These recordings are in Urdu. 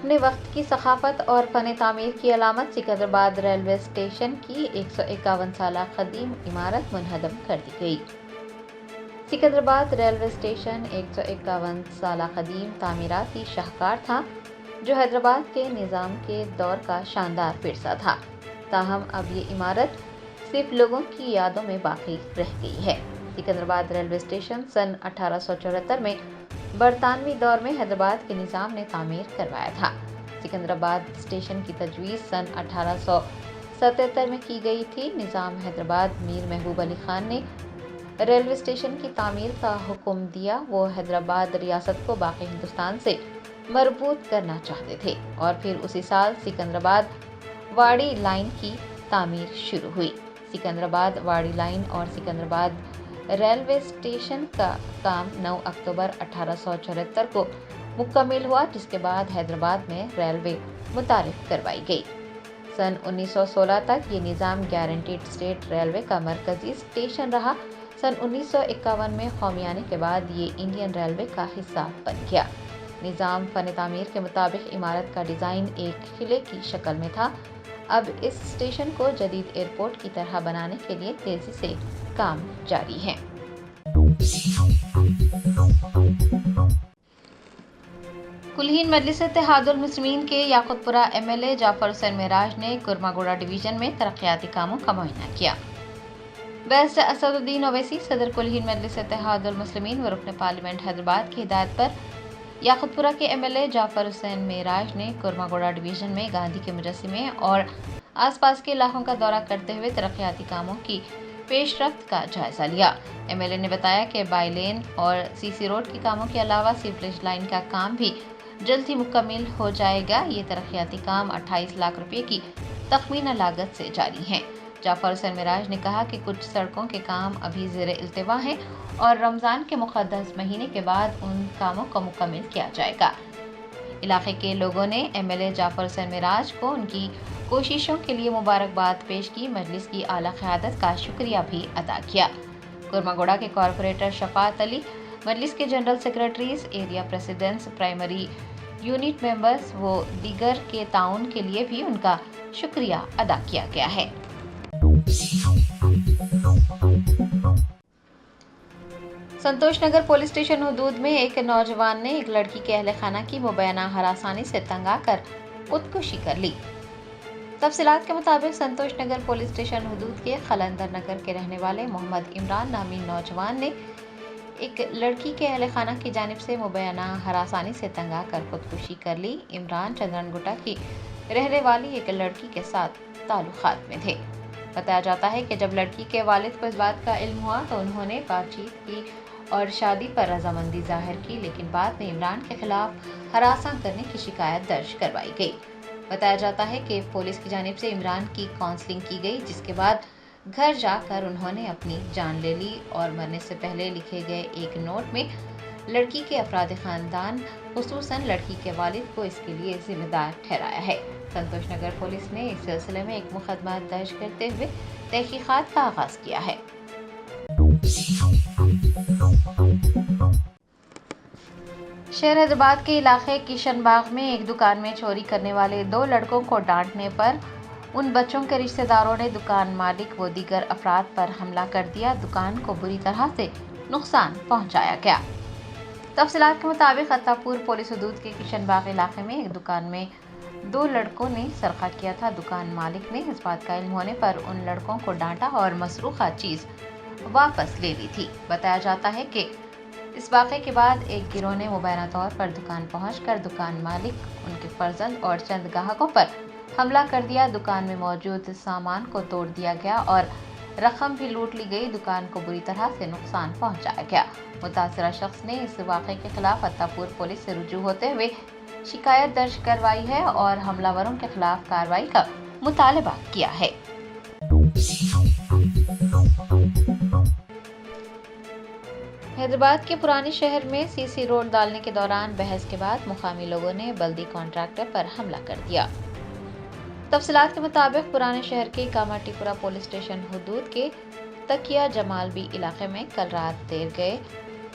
اپنے وقت کی ثقافت اور فن تعمیر کی علامت سکندرآباد ریلوے اسٹیشن کی 151 سالہ قدیم عمارت منہدم کر دی گئی۔ سکندرآباد ریلوے اسٹیشن 151 سالہ قدیم تعمیراتی شاہکار تھا جو حیدرآباد کے نظام کے دور کا شاندار ورثہ تھا، تاہم اب یہ عمارت صرف لوگوں کی یادوں میں باقی رہ گئی ہے۔ سکندرآباد ریلوے اسٹیشن سن 1874 میں برطانوی دور میں حیدرآباد کے نظام نے تعمیر کروایا تھا۔ سکندرآباد اسٹیشن کی تجویز سن 1877 میں کی گئی تھی۔ نظام حیدرآباد میر محبوب علی خان نے ریلوے اسٹیشن کی تعمیر کا حکم دیا۔ وہ حیدرآباد ریاست کو باقی ہندوستان سے مربوط کرنا چاہتے تھے اور پھر اسی سال سکندرآباد واڑی لائن کی تعمیر شروع ہوئی۔ سکندرآباد واڑی لائن اور سکندرآباد ریلوے اسٹیشن کا کام 9 اکتوبر 1874 کو مکمل ہوا، جس کے بعد حیدرآباد میں ریلوے متعارف کروائی گئی۔ سن 1916 تک یہ نظام گارنٹیڈ اسٹیٹ ریلوے کا مرکزی اسٹیشن رہا۔ سن 1951 میں قومی آنے کے بعد یہ انڈین ریلوے کا حصہ بن گیا۔ نظام فن تعمیر کے مطابق عمارت کا ڈیزائن ایک قلعے کی شکل میں تھا۔ اب اس اسٹیشن کو جدید ایئرپورٹ کی طرح بنانے کے لیے تیزی سے کام جاری ہے۔ کلہین مجلس اتحاد المسلمین کے یاقوت پورہ ایم ایل اے جعفر حسین معراج نے کرماگوڑا ڈویژن میں ترقیاتی کاموں کا معائنہ کیا۔ بیرسٹر اسد الدین اویسی صدر کلہین مجلس اتحاد المسلمین و رکن پارلیمنٹ حیدرآباد کی ہدایت پر یاقوت پورہ کے ایم ایل اے جعفر حسین معراج نے کرماگوڑا ڈویژن میں گاندھی کے مجسمے اور آس پاس کے علاقوں کا دورہ کرتے ہوئے ترقیاتی کاموں کی پیش رفت کا جائزہ لیا۔ ایم ایل اے نے بتایا کہ بائی لین اور سی سی روڈ کے کاموں کے علاوہ سیوریج لائن کا کام بھی جلد ہی مکمل ہو جائے گا۔ یہ ترقیاتی کام 28 لاکھ روپے کی تخمینہ لاگت سے جاری ہیں۔ جعفر حسین معراج نے کہا کہ کچھ سڑکوں کے کام ابھی زیر التوا ہیں اور رمضان کے مقدس مہینے کے بعد ان کاموں کو مکمل کیا جائے گا۔ علاقے کے لوگوں نے ایم ایل اے جعفر حسین معراج کو ان کی کوششوں کے لیے مبارکباد پیش کی۔ مجلس کی اعلیٰ قیادت کا شکریہ بھی ادا کیا۔ کرماگوڑا کے کارپوریٹر شفاعت علی، مجلس کے general secretaries, area presidents, primary unit members و دیگر کے تعاون کے لیے بھی ان کا شکریہ ادا کیا گیا ہے۔ سنتوش نگر پولیس اسٹیشن حدود میں ایک نوجوان نے ایک لڑکی کے اہل خانہ کی مبینہ ہراسانی سے تنگ آ کر خودکشی کر لی۔ تفصیلات کے مطابق سنتوش نگر پولیس اسٹیشن حدود کے قلندر نگر کے رہنے والے محمد عمران نامی نوجوان نے ایک لڑکی کے اہل خانہ کی جانب سے مبینہ ہراسانی سے تنگ آ کر خودکشی کر لی۔ عمران چندرن گٹا کی رہنے والی ایک لڑکی کے ساتھ تعلقات میں تھے۔ بتایا جاتا ہے کہ جب لڑکی کے والد کو اس بات کا علم ہوا تو انہوں نے بات چیت کی اور شادی پر رضامندی ظاہر کی، لیکن بعد میں عمران کے خلاف ہراساں کرنے کی شکایت درج کروائی گئی۔ بتایا جاتا ہے کہ پولیس کی جانب سے عمران کی کاؤنسلنگ کی گئی، جس کے بعد گھر جا کر انہوں نے اپنی جان لے لی اور مرنے سے پہلے لکھے گئے ایک نوٹ میں لڑکی کے افراد خاندان خصوصاً لڑکی کے والد کو اس کے لیے ذمہ دار ٹھہرایا ہے۔ سنتوش نگر پولیس نے اس سلسلے میں ایک مقدمہ درج کرتے ہوئے تحقیقات کا آغاز کیا ہے۔ شہر حیدرآباد کے علاقے کشن باغ میں ایک دکان میں چوری کرنے والے 2 لڑکوں کو ڈانٹنے پر ان بچوں کے رشتہ داروں نے دکان مالک و دیگر افراد پر حملہ کر دیا۔ دکان کو بری طرح سے نقصان پہنچایا گیا۔ تفصیلات کے مطابق عطاپور پولیس حدود کے کشن باغ علاقے میں ایک دکان میں 2 لڑکوں نے سرقہ کیا تھا۔ دکان مالک نے اس بات کا علم ہونے پر ان لڑکوں کو ڈانٹا اور مسروقہ چیز واپس لے لی تھی۔ بتایا جاتا ہے کہ اس واقعے کے بعد ایک گروہ نے مبینہ طور پر دکان پہنچ کر دکان مالک، ان کے فرزند اور چند گاہکوں پر حملہ کر دیا۔ دکان میں موجود سامان کو توڑ دیا گیا اور رقم بھی لوٹ لی گئی۔ دکان کو بری طرح سے نقصان پہنچایا گیا۔ متاثرہ شخص نے اس واقعے کے خلاف عطاپور پولیس سے رجوع ہوتے ہوئے شکایت درج کروائی ہے اور حملہ وروں کے خلاف کارروائی کا مطالبہ کیا ہے۔ حیدرآباد کے پرانے شہر میں سی سی روڈ ڈالنے کے دوران بحث کے بعد مقامی لوگوں نے بلدی کانٹریکٹر پر حملہ کر دیا۔ تفصیلات کے مطابق پرانے شہر کے کاماٹی پورہ پولیس اسٹیشن حدود کے تکیہ جمال بی علاقے میں کل رات دیر گئے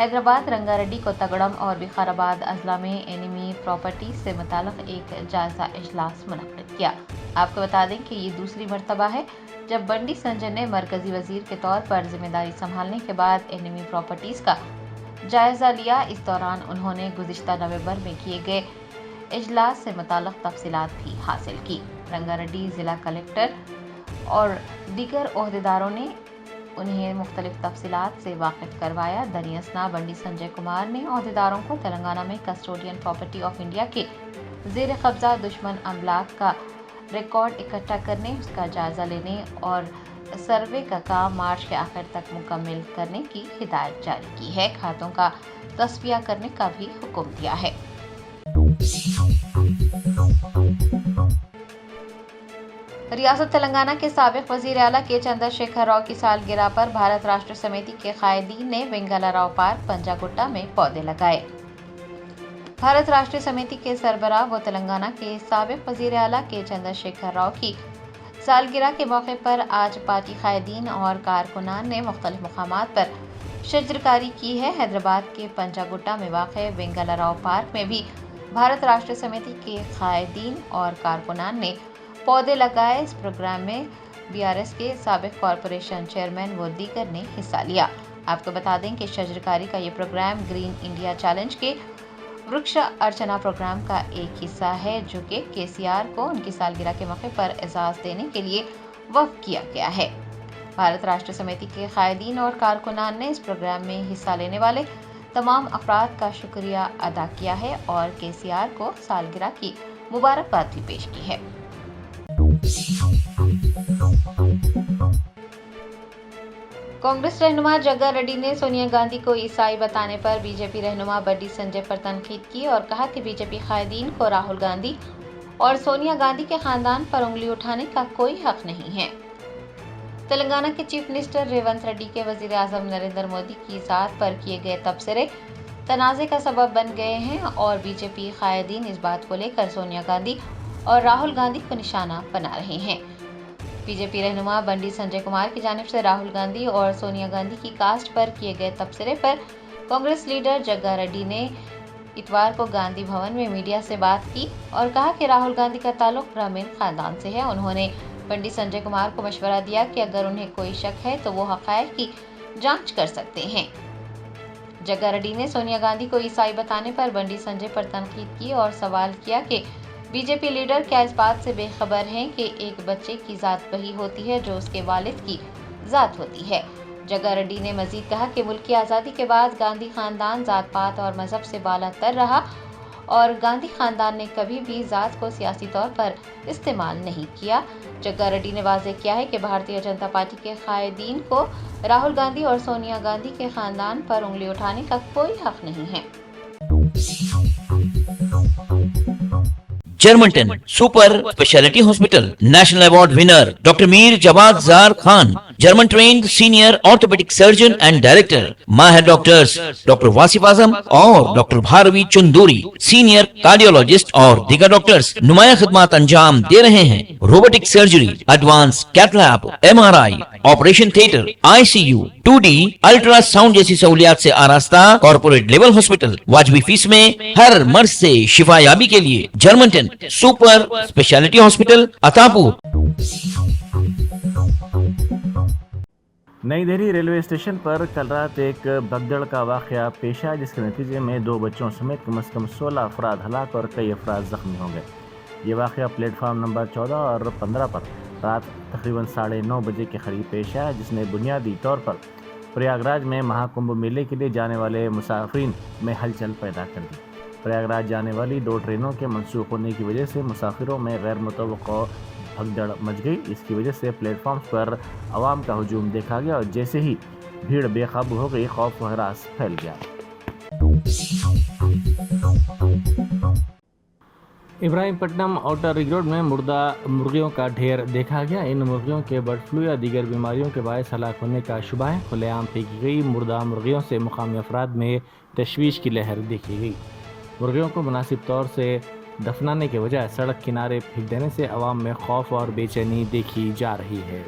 حیدرآباد رنگا ریڈی کوتگڑم اور وقارآباد اضلاع میں اینیمی پراپرٹی سے متعلق ایک جائزہ اجلاس منعقد کیا۔ آپ کو بتا دیں کہ یہ دوسری مرتبہ ہے جب بنڈی سنجے نے مرکزی وزیر کے طور پر ذمہ داری سنبھالنے کے بعد اینیمی پراپرٹیز کا جائزہ لیا۔ اس دوران انہوں نے گزشتہ نومبر میں کیے گئے اجلاس سے متعلق تفصیلات بھی حاصل کی۔ رنگا ریڈی ضلع کلکٹر اور دیگر عہدیداروں نے انہیں مختلف تفصیلات سے واقف کروایا۔ دریں اثنا بنڈی سنجے کمار نے عہدیداروں کو تلنگانہ میں کسٹوڈین پراپرٹی آف انڈیا کے زیر قبضہ دشمن املاک کا ریکارڈ اکٹھا کرنے، اس کا جائزہ لینے اور سروے کا کام مارچ کے آخر تک مکمل کرنے کی ہدایت جاری کی ہے۔ کھاتوں کا تصفیہ کرنے کا بھی حکم دیا ہے۔ ریاست تلنگانہ کے سابق وزیر اعلیٰ کے چندر شیکھر راؤ کی سالگرہ پر بھارت راشٹر سمیتی کے قائدین نے وینگلا راؤ پارک پنجاگٹا میں پودے لگائے۔ بھارت راشٹر سمیتی کے سربراہ و تلنگانہ کے سابق وزیر اعلیٰ کے چندر شیکھر راؤ کی سالگرہ کے موقع پر آج پارٹی قائدین اور کارکنان نے مختلف مقامات پر شجرکاری کی ہے۔ حیدرآباد کے پنجاگٹا میں واقع وینگلا راؤ پارک میں بھی بھارت راشٹر سمیتی کے قائدین اور کارکنان نے پودے لگائے۔ اس پروگرام میں BRS کے سابق کارپوریشن چیئرمین و دیگر نے حصہ لیا۔ آپ کو بتا دیں کہ شجرکاری کا یہ پروگرام گرین انڈیا چیلنج کے ورکشا ارچنا پروگرام کا ایک حصہ ہے، جو کہ KCR کو ان کی سالگرہ کے موقع پر اعزاز دینے کے لیے وقف کیا گیا ہے۔ بھارت راشٹر سمیتی کے قائدین اور کارکنان نے اس پروگرام میں حصہ لینے والے تمام افراد کا شکریہ ادا کیا ہے اور KCR کو سالگرہ کی مبارکباد بھی پیش کی ہے۔ کانگریس رہنما جگا ریڈی نے سونیا گاندھی کو عیسائی بتانے پر BJP رہنما بنڈی سنجے پر تنقید کی اور کہا کہ BJP قائدین کو راہل گاندھی اور سونیا گاندھی کے خاندان پر انگلی اٹھانے کا کوئی حق نہیں ہے۔ تلنگانہ کے چیف منسٹر ریونت ریڈی کے وزیر اعظم نریندر مودی کی ذات پر کیے گئے تبصرے تنازع کا سبب بن گئے ہیں اور BJP قائدین اس بات کو لے کر سونیا گاندھی اور راہل گاندھی کو نشانہ بنا رہے ہیں۔ BJP رہنما بنڈی سنجے کمار کی جانب سے راہل گاندھی اور سونیا گاندھی کی کاسٹ پر کیے گئے تبصرے پر کانگریس لیڈر جگا ریڈی نے اتوار کو گاندھی بھون میں میڈیا سے بات کی اور کہا کہ راہل گاندھی کا تعلق برہمن خاندان سے ہے۔ انہوں نے بنڈی سنجے کمار کو مشورہ دیا کہ اگر انہیں کوئی شک ہے تو وہ حقائق کی جانچ کر سکتے ہیں۔ جگا ریڈی نے سونیا گاندھی کو عیسائی بتانے پر بنڈی سنجے پر تنقید کی اور سوال کیا کہ BJP لیڈر کیا اس بات سے بے خبر ہیں کہ ایک بچے کی ذات وہی ہوتی ہے جو اس کے والد کی ذات ہوتی ہے۔ جگا ریڈی نے مزید کہا کہ ملک کی آزادی کے بعد گاندھی خاندان ذات پات اور مذہب سے بالا تر رہا اور گاندھی خاندان نے کبھی بھی ذات کو سیاسی طور پر استعمال نہیں کیا۔ جگا ریڈی نے واضح کیا ہے کہ بھارتیہ جنتا پارٹی کے قائدین کو راہل گاندھی اور سونیا گاندھی کے خاندان پر انگلی اٹھانے کا کوئی حق نہیں ہے۔ Germanton super speciality hospital national award winner doctor Mir Jawad Zar Khan, German trained senior orthopaedic surgeon and director, ماہر ڈاکٹرز ڈاکٹر واصف اعظم اور doctor Bharvi Chanduri, senior cardiologist اور دیگر ڈاکٹرز نمایاں خدمات انجام دے رہے ہیں۔ Robotic surgery, advance cath lab, MRI، operation theatre, ICU، 2D ultrasound جیسی سہولیات سے آراستہ کارپوریٹ لیول ہاسپٹل، واجبی فیس میں ہر مرض سے شفا یابی کے لیے جرمنٹن سپر اسپیشلٹی ہاسپٹل عطاپور۔ نئی دہلی ریلوے اسٹیشن پر کل رات ایک بھگدڑ کا واقعہ پیش آیا جس کے نتیجے میں 2 بچوں سمیت کم از کم 16 افراد ہلاک اور کئی افراد زخمی ہو گئے۔ یہ واقعہ پلیٹ فارم نمبر 14 اور 15 پر رات تقریباً 9:30 بجے کے قریب پیش آیا، جس نے بنیادی طور پر پریاگراج میں مہا کمبھ میلے کے لیے جانے والے مسافرین میں ہلچل پیدا کر دی۔ پریاگراج جانے والی 2 ٹرینوں کے منسوخ ہونے کی وجہ سے مسافروں میں غیر متوقع بھگدڑ مچ گئی۔ اس کی وجہ سے پلیٹ فارمز پر عوام کا ہجوم دیکھا گیا اور جیسے ہی بھیڑ بے قابو ہو گئی، خوف و ہراس پھیل گیا۔ ابراہیم پٹنم آؤٹر رنگ روڈ میں مردہ مرغیوں کا ڈھیر دیکھا گیا۔ ان مرغیوں کے برڈ فلو یا دیگر بیماریوں کے باعث ہلاک ہونے کا شبہ ہے۔ کھلے عام پھینکی گئی مردہ مرغیوں سے مقامی افراد میں تشویش کی لہر دیکھی گئی۔ مرغیوں کو مناسب طور سے دفنانے کے بجائے سڑک کنارے پھینک دینے سے عوام میں خوف اور بے چینی دیکھی جا رہی ہے۔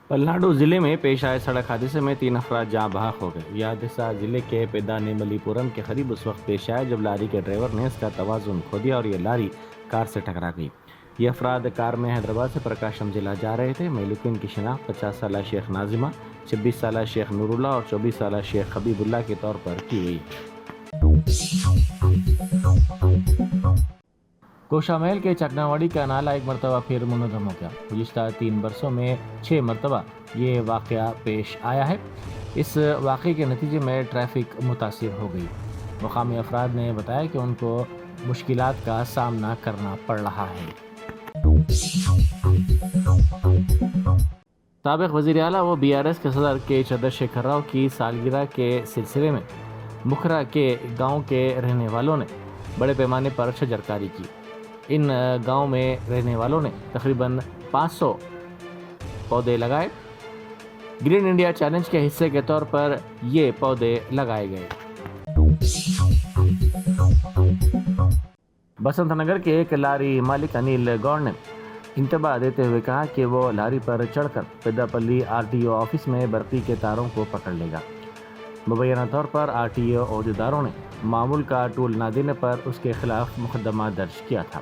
پلناڈو ضلع میں پیش آئے سڑک حادثے میں 3 افراد جاں بحق ہو گئے۔ یہ حادثہ ضلع کے پیدانی ملی پورم کے قریب اس وقت پیش آیا جب لاری کے ڈرائیور نے اس کا توازن کھو دیا اور یہ لاری کار سے ٹکرا گئی۔ یہ افراد کار میں حیدرآباد سے پرکاشم ضلع جا رہے تھے۔ مہلوکین کی شناخت 50 سالہ شیخ ناظمہ، 26 سالہ شیخ نور اللہ اور 24 سالہ شیخ حبیب اللہ کے طور پر کی گئی۔ کوشا محل کے چکناواڑی کا نالہ ایک مرتبہ پھر منہدم ہو گیا۔ گزشتہ 3 برسوں میں 6 مرتبہ یہ واقعہ پیش آیا ہے۔ اس واقعے کے نتیجے میں ٹریفک متاثر ہو گئی۔ مقامی افراد نے بتایا کہ ان کو مشکلات کا سامنا کرنا پڑ رہا ہے۔ سابق وزیر اعلیٰ و BRS کے صدر کے چندر شیکھر راؤ کی سالگرہ کے سلسلے میں مکھرا کے گاؤں کے رہنے والوں نے بڑے پیمانے پر شجرکاری کی۔ ان گاؤں میں رہنے والوں نے تقریباً 500 پودے لگائے۔ گرین انڈیا چیلنج کے حصے کے طور پر یہ پودے لگائے گئے۔ بسنت نگر کے ایک لاری مالک انیل گوڑ نے انتباہ دیتے ہوئے کہا کہ وہ لاری پر چڑھ کر پیداپلی RTO آفس میں برقی کے تاروں کو پکڑ لے گا۔ مبینہ طور پر RTO عہدیداروں نے معمول کا ٹول نہ دینے پر اس کے خلاف مقدمہ درج کیا تھا۔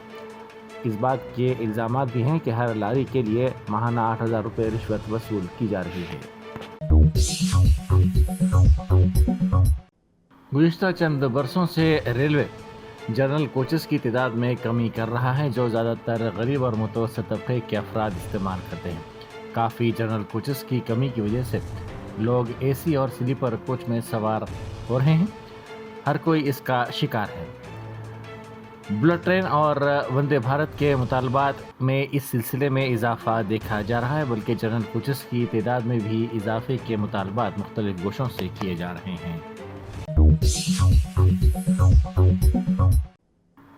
اس بات کے الزامات بھی ہیں کہ ہر لاری کے لیے ماہانہ 8,000 روپے رشوت وصول کی جا رہی ہے۔ گزشتہ چند برسوں سے ریلوے جنرل کوچز کی تعداد میں کمی کر رہا ہے، جو زیادہ تر غریب اور متوسط طبقے کے افراد استعمال کرتے ہیں۔ کافی جنرل کوچز کی کمی کی وجہ سے لوگ AC اور سلیپر کوچ میں سوار ہو رہے ہیں۔ ہر کوئی اس کا شکار ہے۔ بلٹ ٹرین اور وندے بھارت کے مطالبات میں اس سلسلے میں اضافہ دیکھا جا رہا ہے، بلکہ جنرل کوچز کی تعداد میں بھی اضافے کے مطالبات مختلف گوشوں سے کیے جا رہے ہیں۔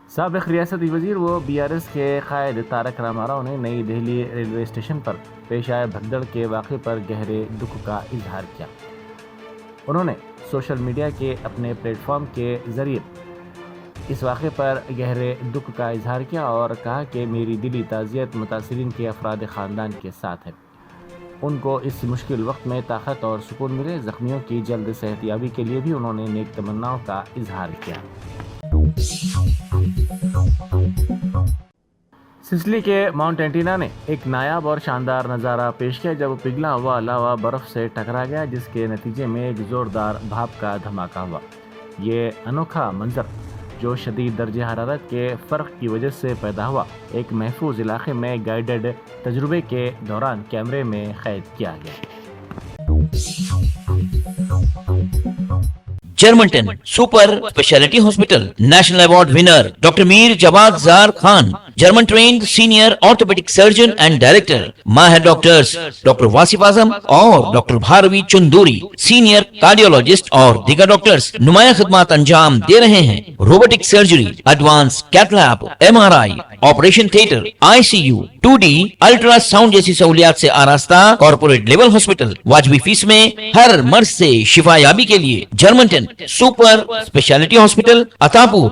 سابق ریاستی وزیر و BRS کے قائد تارک راما راؤ نے نئی دہلی ریلوے اسٹیشن پر پیش آئے بھگدڑ کے واقعے پر گہرے دکھ کا اظہار کیا۔ انہوں نے سوشل میڈیا کے اپنے پلیٹ فارم کے ذریعے اس واقعے پر گہرے دکھ کا اظہار کیا اور کہا کہ میری دلی تعزیت متاثرین کے افراد خاندان کے ساتھ ہے۔ ان کو اس مشکل وقت میں طاقت اور سکون ملے۔ زخمیوں کی جلد صحت یابی کے لیے بھی انہوں نے نیک تمناؤں کا اظہار کیا۔ سسلی کے ماؤنٹ اینٹینا نے ایک نایاب اور شاندار نظارہ پیش کیا جب پگھلا ہوا لاوا برف سے ٹکرا گیا، جس کے نتیجے میں ایک زوردار بھاپ کا دھماکہ ہوا۔ یہ انوکھا منظر، جو شدید درجہ حرارت کے فرق کی وجہ سے پیدا ہوا، ایک محفوظ علاقے میں گائیڈڈ تجربے کے دوران کیمرے میں قید کیا گیا۔ Germanton super speciality hospital national award winner doctor Mir Jawad Zar Khan, German trained senior orthopaedic surgeon and director, ماہر ڈاکٹرز ڈاکٹر واصف اعظم اور doctor Bharvi Chanduri, senior cardiologist اور دیگر ڈاکٹرز نمایاں خدمات انجام دے رہے ہیں۔ Robotic surgery, advance cath lab, MRI، operation theatre, ICU، 2D ultrasound جیسی سہولیات سے آراستہ کارپوریٹ لیول ہاسپٹل، واجبی فیس میں ہر مرض سے شفا یابی کے لیے جرمنٹن سپر اسپیشلٹی ہاسپٹل، عطا پور۔